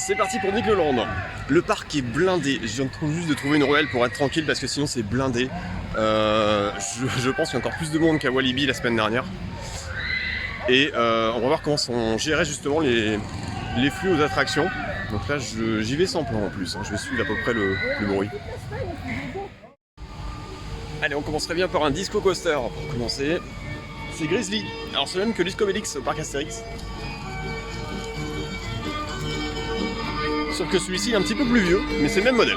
c'est parti pour Nickleland. Le parc est blindé. Je viens juste de trouver une ruelle pour être tranquille parce que sinon c'est blindé. Je pense qu'il y a encore plus de monde qu'à Walibi la semaine dernière. Et on va voir comment sont gérés justement les flux aux attractions. Donc là j'y vais sans plan en plus. Je vais suivre à peu près le bruit. Allez, on commencerait bien par un disco coaster pour commencer. C'est Grizzly. Alors c'est le même que Discobélix au parc Astérix. Sauf que celui-ci est un petit peu plus vieux, mais c'est le même modèle.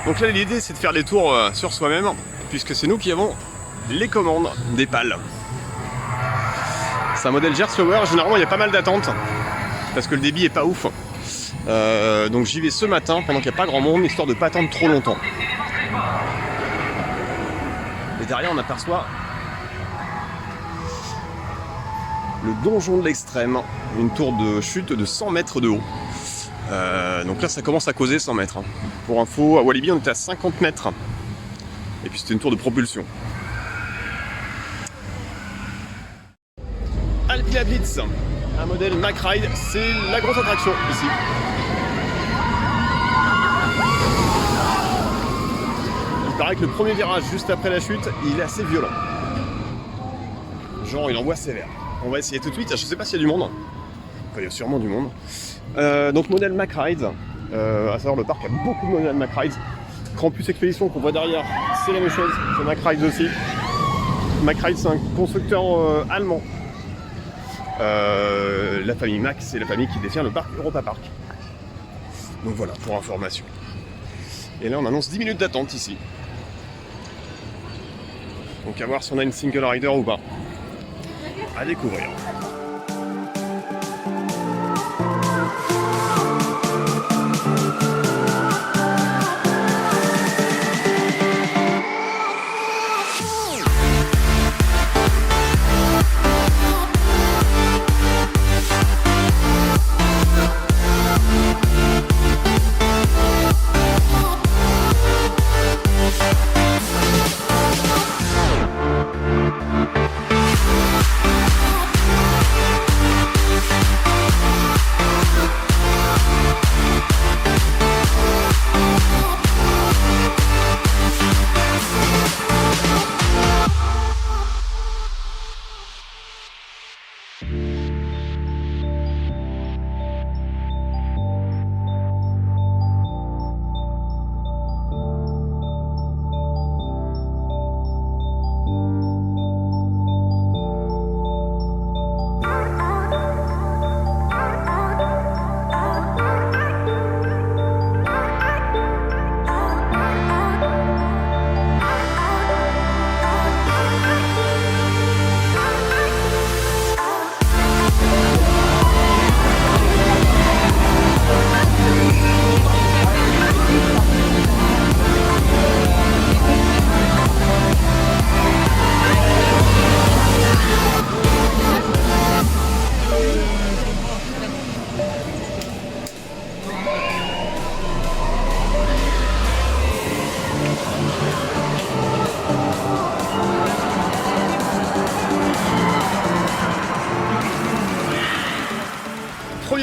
Donc là l'idée c'est de faire des tours sur soi-même puisque c'est nous qui avons les commandes des pales. C'est un modèle Gerstlauer, généralement il y a pas mal d'attentes parce que le débit est pas ouf. Donc j'y vais ce matin pendant qu'il n'y a pas grand monde histoire de ne pas attendre trop longtemps. Et derrière on aperçoit le donjon de l'extrême, une tour de chute de 100 mètres de haut. Donc là ça commence à causer 100 mètres. Pour info, à Walibi on était à 50 mètres. Et puis c'était une tour de propulsion. Alpina Blitz, un modèle Mack Ride, c'est la grosse attraction ici. Il paraît que le premier virage juste après la chute, il est assez violent. Genre il envoie sévère. On va essayer tout de suite, je sais pas s'il y a du monde. Enfin, il y a sûrement du monde. Donc modèle Mack Ride, à savoir le parc a beaucoup de modèles Mack Ride. Campus Expédition qu'on voit derrière, c'est la même chose, c'est Mack Ride aussi. Mack Ride c'est un constructeur allemand. La famille Mack, c'est la famille qui détient le parc Europa Park. Donc voilà, pour information. Et là on annonce 10 minutes d'attente ici. Donc à voir si on a une single rider ou pas. À découvrir.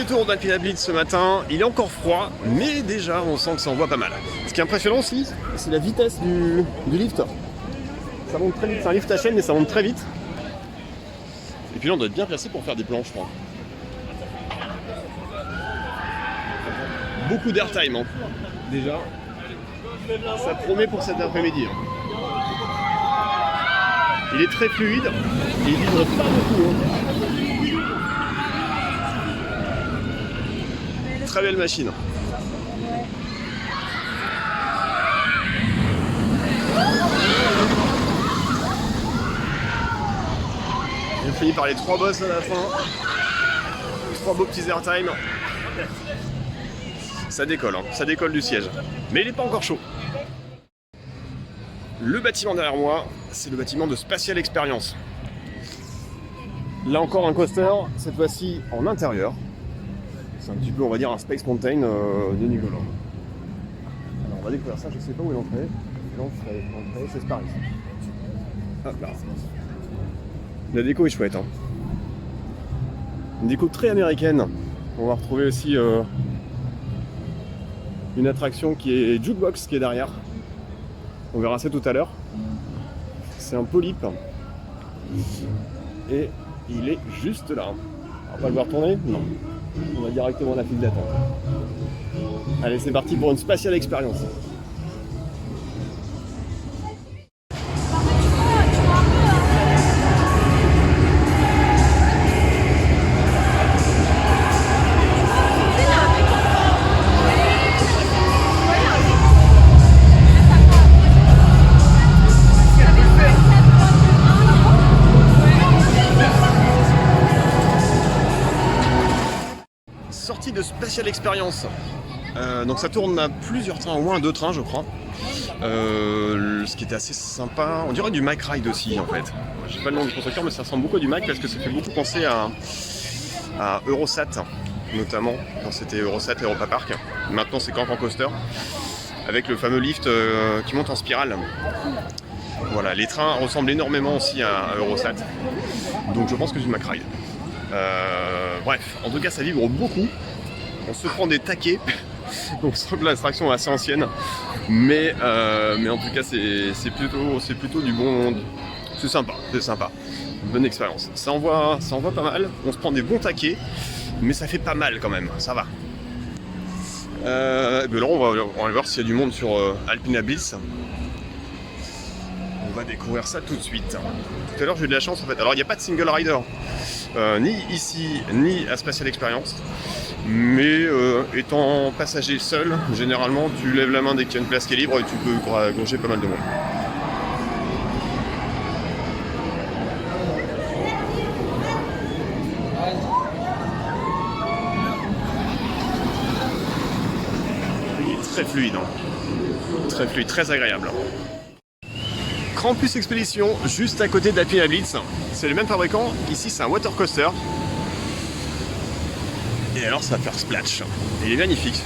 Premier tour d'Alpina Blitz ce matin, il est encore froid, mais déjà on sent que ça envoie pas mal. Ce qui est impressionnant aussi, c'est la vitesse du lift. Ça monte très vite, c'est un lift à chaîne mais ça monte très vite. Et puis là on doit être bien placé pour faire des plans je crois. Beaucoup d'airtime hein. Déjà. Ça promet pour cet après-midi. Hein. Il est très fluide et il vibre pas beaucoup. Hein. Très belle machine. On finit par les 3 boss à la fin. 3 beaux petits airtime. Ça décolle, hein. Ça décolle du siège. Mais il n'est pas encore chaud. Le bâtiment derrière moi, c'est le bâtiment de Spatial Experience. Là encore un coaster, cette fois-ci en intérieur. C'est un petit peu, on va dire, un Space Mountain de Nicolas. Alors on va découvrir ça, je sais pas où est l'entrée. L'entrée, c'est par ici. Hop là. La déco est chouette. Hein. Une déco très américaine. On va retrouver aussi une attraction qui est Jukebox qui est derrière. On verra ça tout à l'heure. C'est un polype. Et il est juste là. On va pas le voir tourner? Non. On va directement à la file d'attente. Allez, c'est parti pour une Spatial Experience. Sortie de Spatial Experience. Donc ça tourne à plusieurs trains, au moins 2 trains je crois. Ce qui était assez sympa, on dirait du Mack Ride aussi en fait. Je sais pas le nom du constructeur mais ça ressemble beaucoup à du Mack parce que ça fait beaucoup penser à Eurosat notamment quand c'était Eurosat Europa Park. Maintenant c'est Cancan Coaster avec le fameux lift qui monte en spirale. Voilà, les trains ressemblent énormément aussi à Eurosat. Donc je pense que c'est du Mack Ride. Bref, en tout cas ça vibre beaucoup. On se prend des taquets. Donc je trouve que l'attraction est assez ancienne. Mais en tout cas c'est plutôt du bon. C'est sympa, c'est sympa. Bonne expérience. Ça envoie pas mal. On se prend des bons taquets. Mais ça fait pas mal quand même, ça va. Ben là on va voir s'il y a du monde sur Alpina Blitz. On va découvrir ça tout de suite. Tout à l'heure j'ai eu de la chance en fait. Alors il n'y a pas de single rider, ni ici, ni à Spatial Experience. Mais étant passager seul, généralement tu lèves la main dès qu'il y a une place qui est libre et tu peux gauger pas mal de monde. Il est très fluide, hein. Très fluide, très agréable. Krampus Expédition, juste à côté d'Alpina Blitz. C'est le même fabricant. Ici, c'est un water coaster. Et alors, ça va faire splash. Et il est magnifique.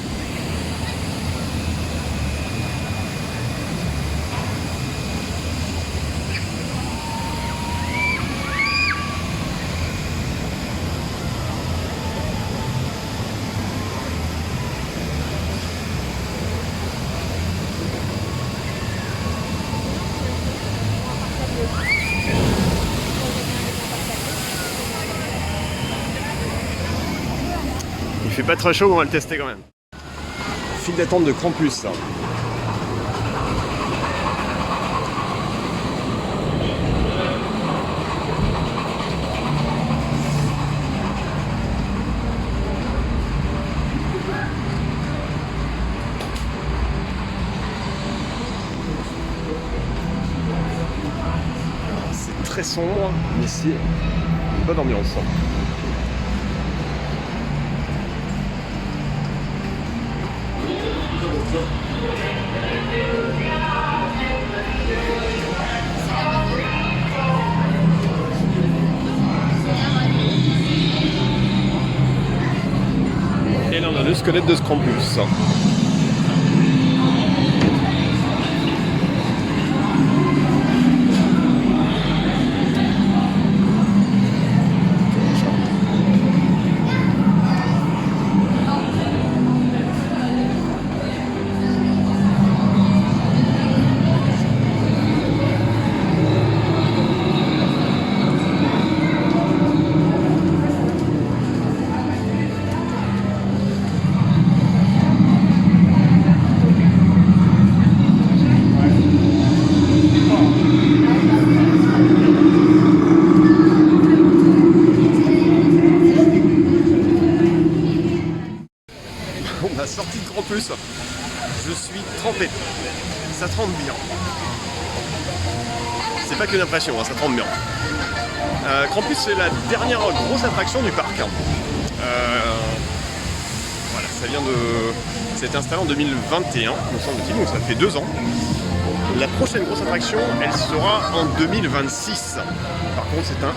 Il fait pas très chaud, on va le tester quand même. File d'attente de Krampus, ça. C'est très sombre, mais c'est une bonne ambiance. Et là on a le squelette de Krampus. trempé. Ça trempe bien. C'est pas que l'impression, hein, ça trempe bien. Krampus, c'est la dernière grosse attraction du parc. Voilà, ça vient de... C'est installé en 2021, me semble-t-il, donc ça fait 2 ans. La prochaine grosse attraction, elle sera en 2026. Par contre, c'est un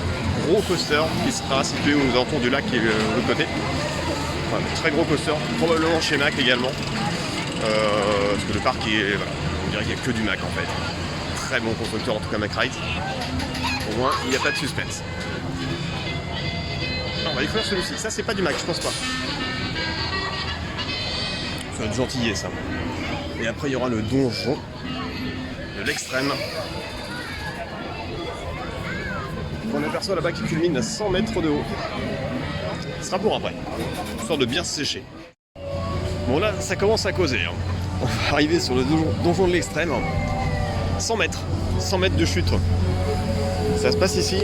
gros coaster qui sera situé aux alentours du lac et de l'autre côté. Enfin, un très gros coaster, probablement chez Mack également. Parce que le parc est... Voilà, on dirait qu'il n'y a que du Mack en fait. Très bon constructeur, en tout cas Mack Ride. Au moins, il n'y a pas de suspense. Alors, on va découvrir celui-ci. Ça, c'est pas du Mack, je pense pas. Ça va être gentillet, ça. Et après, il y aura le donjon de l'extrême. On aperçoit là-bas qui culmine à 100 mètres de haut. Ce sera pour après, histoire de bien se sécher. Bon là, ça commence à causer. Hein. On va arriver sur le donjon de l'extrême. 100 mètres de chute. Ça se passe ici.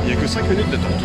Il n'y a que 5 minutes d'attente.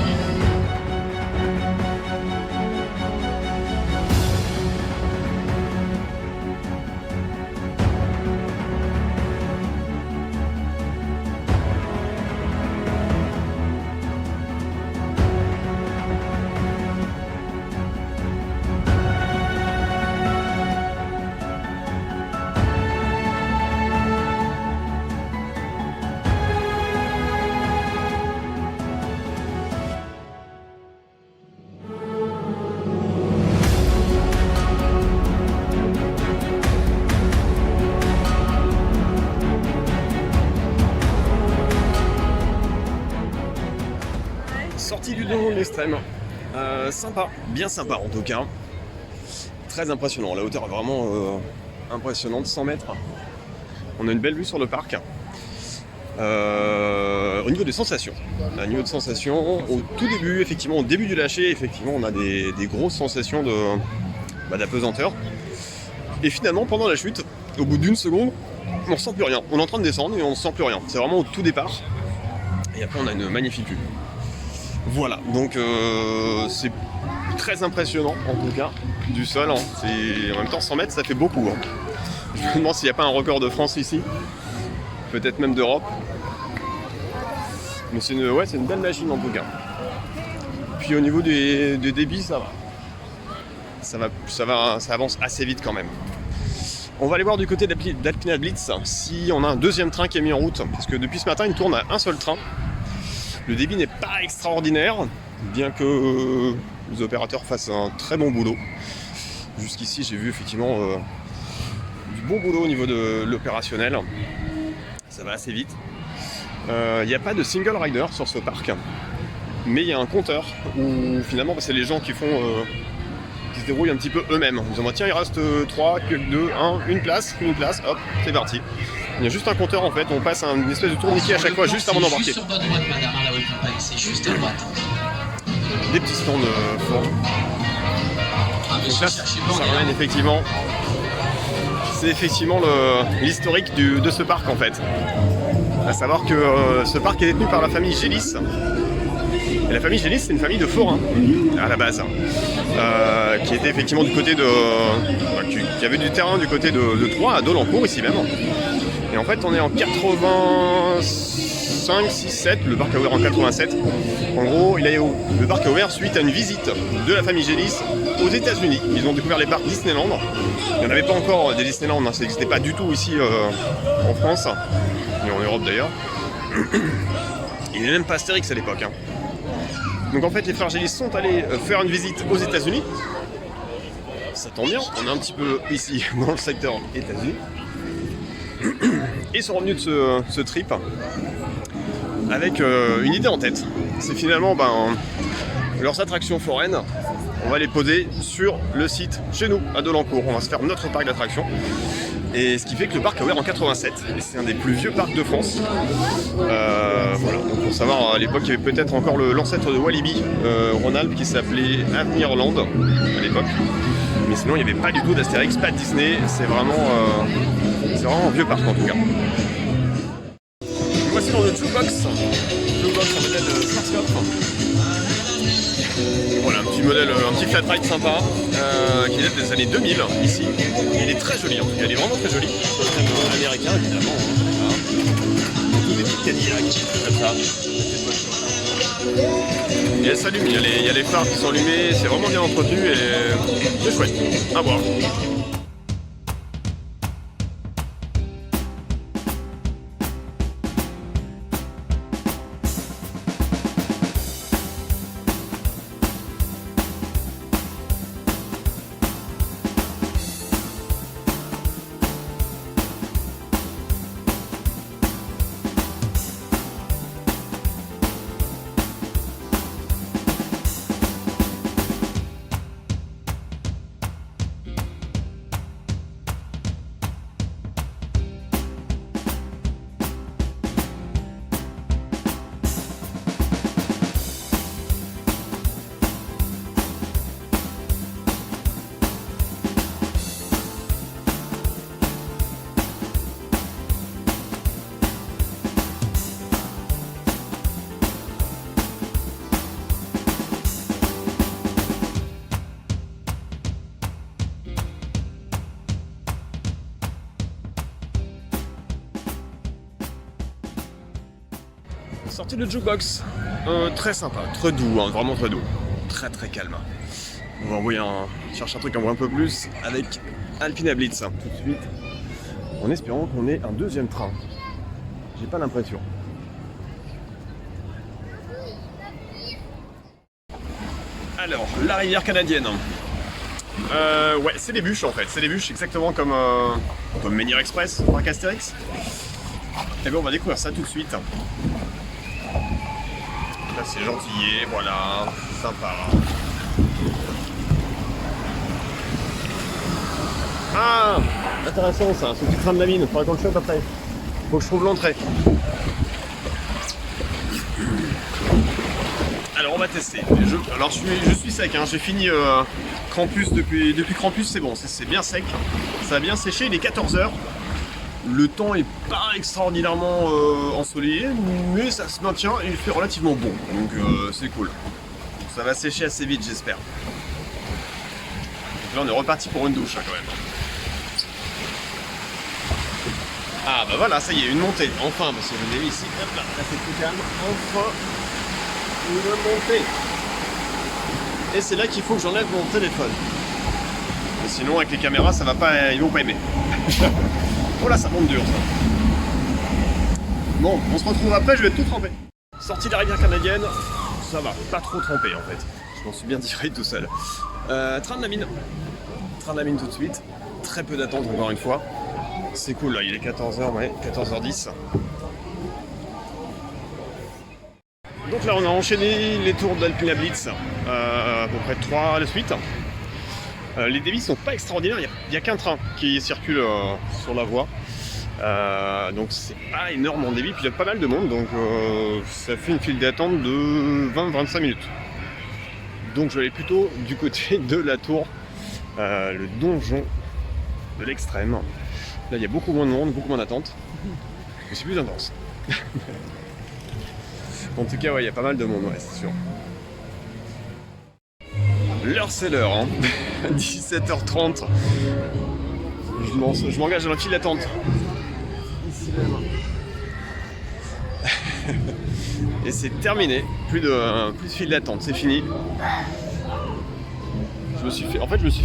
Sortie du donjon de l'extrême. Sympa, bien sympa en tout cas. Très impressionnant, la hauteur est vraiment impressionnante, 100 mètres. On a une belle vue sur le parc. Au niveau des sensations, au tout début, effectivement, au début du lâcher, effectivement, on a des grosses sensations d'apesanteur. Et finalement, pendant la chute, au bout d'une seconde, on ne sent plus rien. On est en train de descendre et on ne sent plus rien. C'est vraiment au tout départ. Et après, on a une magnifique vue. Voilà, donc c'est très impressionnant en tout cas du sol. Hein. En même temps, 100 mètres, ça fait beaucoup. Hein. Je me demande s'il n'y a pas un record de France ici, peut-être même d'Europe. Mais c'est une belle machine en tout cas. Puis au niveau des débits, ça avance assez vite quand même. On va aller voir du côté d'Alpina Blitz si on a un deuxième train qui est mis en route, parce que depuis ce matin, il tourne à un seul train. Le débit n'est pas extraordinaire, bien que les opérateurs fassent un très bon boulot. Jusqu'ici, j'ai vu effectivement du bon boulot au niveau de l'opérationnel. Ça va assez vite. Il n'y a pas de single rider sur ce parc, mais il y a un compteur où finalement c'est les gens qui se débrouillent un petit peu eux-mêmes. Ils disent tiens, il reste 3, 2, 1, une place, hop, c'est parti. Il y a juste un compteur en fait, on passe une espèce de tourniquet à chaque fois juste avant d'embarquer. Juste sur votre droite, madame, à la campagne, c'est juste à droite. Des petits stands forts. Donc là, ça ramène effectivement. C'est effectivement l'historique de ce parc en fait. À savoir que ce parc est détenu par la famille Gélis. Et la famille Gélis, c'est une famille de forains à la base, qui était effectivement du côté qui avait du terrain du côté de Troyes, à Dolencourt ici même. Et en fait, on est en 85, 6, 7, le parc a ouvert en 87. En gros, le parc a ouvert suite à une visite de la famille Gélis aux États-Unis. Ils ont découvert les parcs Disneyland. Il n'y en avait pas encore des Disneyland, hein, ça n'existait pas du tout ici en France, ni en Europe d'ailleurs. Il n'y avait même pas Astérix à l'époque. Hein. Donc en fait, les frères Gélis sont allés faire une visite aux États-Unis. Ça tombe bien, on est un petit peu ici dans le secteur États-Unis. Et sont revenus de ce trip avec une idée en tête. C'est finalement leurs attractions foraines, on va les poser sur le site chez nous à Dolencourt. On va se faire notre parc d'attractions. Et ce qui fait que le parc a ouvert en 87. Et c'est un des plus vieux parcs de France. Voilà. Donc pour savoir, à l'époque, il y avait peut-être encore l'ancêtre de Walibi, Rhône-Alpes, qui s'appelait Avenirland à l'époque. Mais sinon, il n'y avait pas du tout d'Astérix, pas de Disney. C'est vraiment un vieux parc en tout cas. Moi, passer dans le jukebox. Jukebox en modèle Schwarzkopf. Voilà, un petit flat ride sympa qui date des années 2000 ici. Il est très joli en tout cas, il est vraiment très joli. C'est américain évidemment. Voilà. Tous des petites Cadillacs comme ça. Et elle s'allume, il y a les phares qui sont allumés, c'est vraiment bien entretenu et c'est chouette. À voir. Sortie de jukebox, très sympa, très doux, hein, vraiment très doux, très très calme. On va envoyer chercher un truc un peu plus avec Alpina Blitz hein, tout de suite, en espérant qu'on ait un deuxième train. J'ai pas l'impression. Alors, la rivière canadienne. Ouais, c'est des bûches en fait, c'est des bûches exactement comme Menhir Express, parc Astérix. Et bien on va découvrir ça tout de suite. Là c'est gentillé, voilà, sympa. Ah, intéressant ça, ce petit train de la mine, faudra qu'on le chope après. Faut que je trouve l'entrée. Alors on va tester. Alors je suis sec, hein. J'ai fini Krampus depuis Krampus, c'est bon, c'est bien sec. Ça a bien séché, il est 14h. Le temps est pas extraordinairement ensoleillé, mais ça se maintient et il fait relativement bon, donc c'est cool. Ça va sécher assez vite, j'espère. Là, on est reparti pour une douche, hein, quand même. Ah bah voilà, ça y est, une montée, enfin, parce que je l'ai mis ici, hop là, c'est plus calme, enfin, une montée. Et c'est là qu'il faut que j'enlève mon téléphone. Et sinon, avec les caméras, ça va pas, ils vont pas aimer. Oh là, ça monte dur ça. Bon, on se retrouve après, je vais tout tremper. Sortie de la rivière canadienne, ça va, pas trop trempé en fait. Je m'en suis bien tiré tout seul. Train de la mine. Train de la mine tout de suite. Très peu d'attente encore une fois. C'est cool là, il est 14h, ouais, 14h10. Donc là on a enchaîné les tours d'Alpina Blitz, à peu près 3 à la suite. Les débits sont pas extraordinaires, il n'y a qu'un train qui circule sur la voie. Donc c'est pas énorme en débit, puis il y a pas mal de monde, donc ça fait une file d'attente de 20-25 minutes. Donc je vais aller plutôt du côté de la tour, le donjon de l'extrême. Là il y a beaucoup moins de monde, beaucoup moins d'attente, mais c'est plus intense. En tout cas ouais, il y a pas mal de monde, ouais, c'est sûr. L'heure c'est l'heure, hein. 17h30. Je m'engage dans la file d'attente. Ici même. Et c'est terminé. Plus de file d'attente, c'est fini. Je me suis fait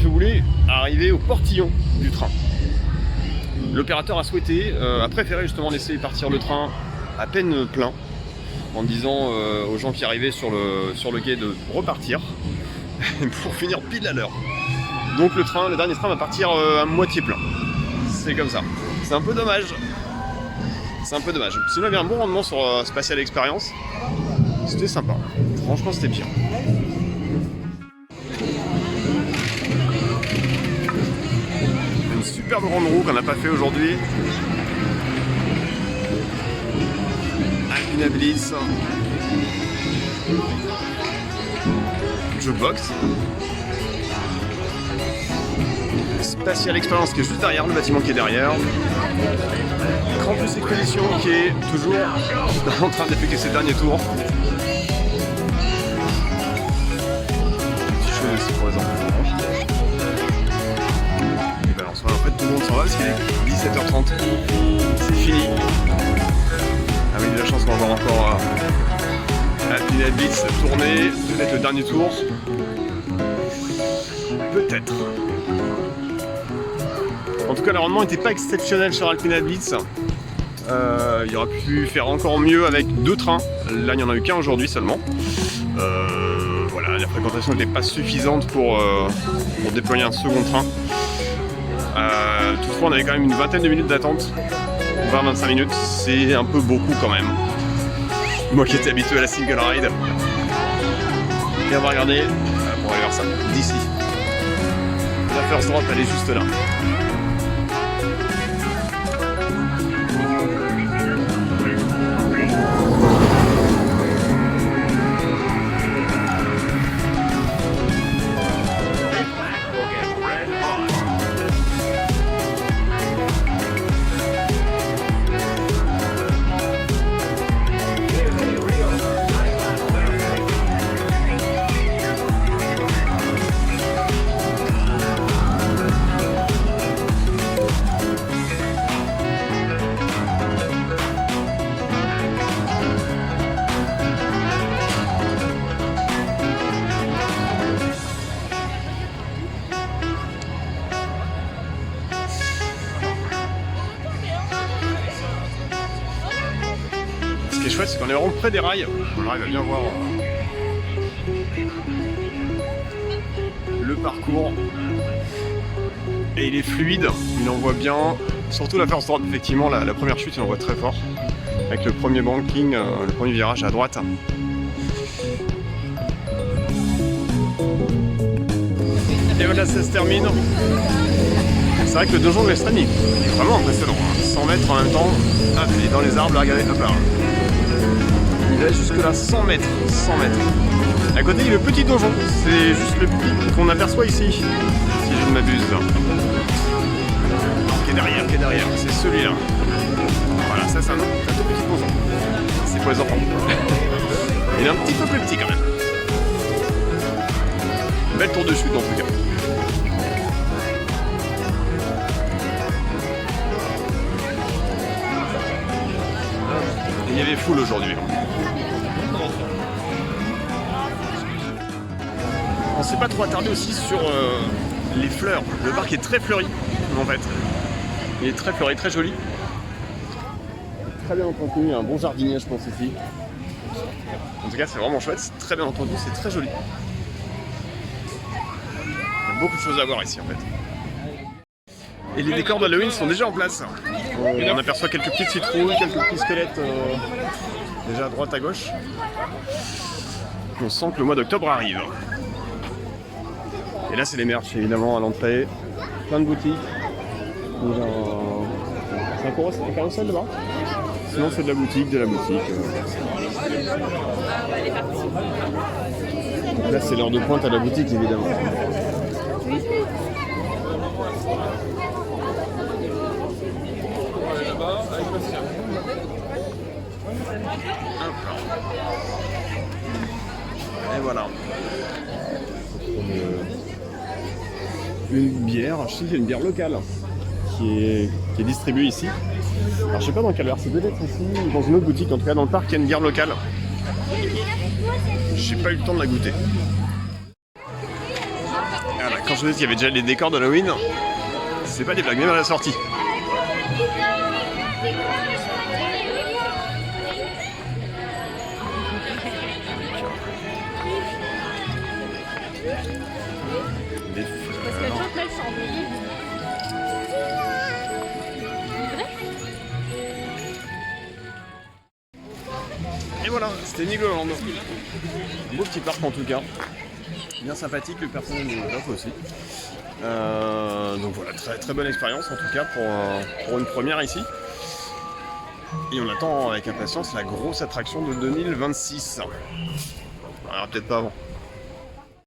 bouler à arriver au portillon du train. L'opérateur a préféré justement laisser partir le train à peine plein, en disant aux gens qui arrivaient sur le quai de repartir pour finir pile à l'heure. Donc le dernier train va partir à moitié plein. C'est comme ça. C'est un peu dommage. Sinon il y avait un bon rendement sur Spatial Experience. C'était sympa. Franchement c'était bien. Une superbe grande roue qu'on n'a pas fait aujourd'hui. Alpina Blitz. Jukebox. Spatial Experience qui est juste derrière, le bâtiment qui est derrière. Campus Expédition qui est toujours en train d'effectuer ses derniers tours. Petit chose aussi pour les enfants. Et ben en fait tout le monde s'en va parce qu'il est 17h30. C'est fini. Avec de la chance qu'on va voir encore Alpine Blitz tourner, peut-être le dernier tour. Peut-être. En tout cas, le rendement n'était pas exceptionnel sur Alpine Blitz. Il aurait pu faire encore mieux avec 2 trains. Là, il n'y en a eu qu'un aujourd'hui seulement. Voilà, la fréquentation n'était pas suffisante pour déployer un second train. Toutefois, on avait quand même une vingtaine de minutes d'attente. 20-25 minutes, c'est un peu beaucoup quand même. Moi qui étais habitué à la single ride. Et on va regarder, on va aller voir ça d'ici. La first drop, elle est juste là. Ce qui est chouette, c'est qu'on est vraiment près des rails. On arrive à bien voir le parcours. Et il est fluide, il envoie bien. Surtout la first drop, effectivement, la première chute, il envoie très fort. Avec le premier banking, le premier virage à droite. Et voilà, ça se termine. C'est vrai que le donjon de l'Extrême, il est vraiment impressionnant. 100 mètres en même temps. Ah, il est dans les arbres, là, regardez, hop là. Il va jusque là, 100 mètres. 100 mètres. À côté, il y a le petit donjon. C'est juste le pic qu'on aperçoit ici. Si je ne m'abuse. Qui est derrière. C'est celui-là. Voilà, ça c'est un tout petit donjon. C'est pour les enfants. Il est un petit peu plus petit quand même. Belle tour de chute en tout cas. Il y avait full aujourd'hui. On s'est pas trop attardé aussi sur les fleurs. Le parc est très fleuri en fait. Il est très fleuri, très joli. Très bien entretenu, un bon jardinier je pense ici. En tout cas c'est vraiment chouette, c'est très bien entretenu, c'est très joli. Il y a beaucoup de choses à voir ici en fait. Et les décors d'Halloween sont déjà en place. On aperçoit quelques petites citrouilles, quelques petits squelettes déjà à droite à gauche. On sent que le mois d'octobre arrive. Et là c'est les merch évidemment à l'entrée. Plein de boutiques. C'est un carrousel là-bas. Sinon c'est de la boutique, Donc là c'est l'heure de pointe à la boutique évidemment. Et voilà. Une bière, je sais qu'il y a une bière locale qui est distribuée ici. Alors je sais pas dans quelle heure, c'est peut-être ici ou dans une autre boutique, en tout cas dans le parc il y a une bière locale. J'ai pas eu le temps de la goûter. Voilà, quand je vous dis qu'il y avait déjà les décors d'Halloween, c'est pas des blagues, même à la sortie. Des fleurs. Et voilà, c'était Nigloland. Beau petit parc en tout cas. Bien sympathique, le personnel est top aussi. Donc voilà, très très bonne expérience en tout cas pour une première ici. Et on attend avec impatience la grosse attraction de 2026. Alors peut-être pas avant.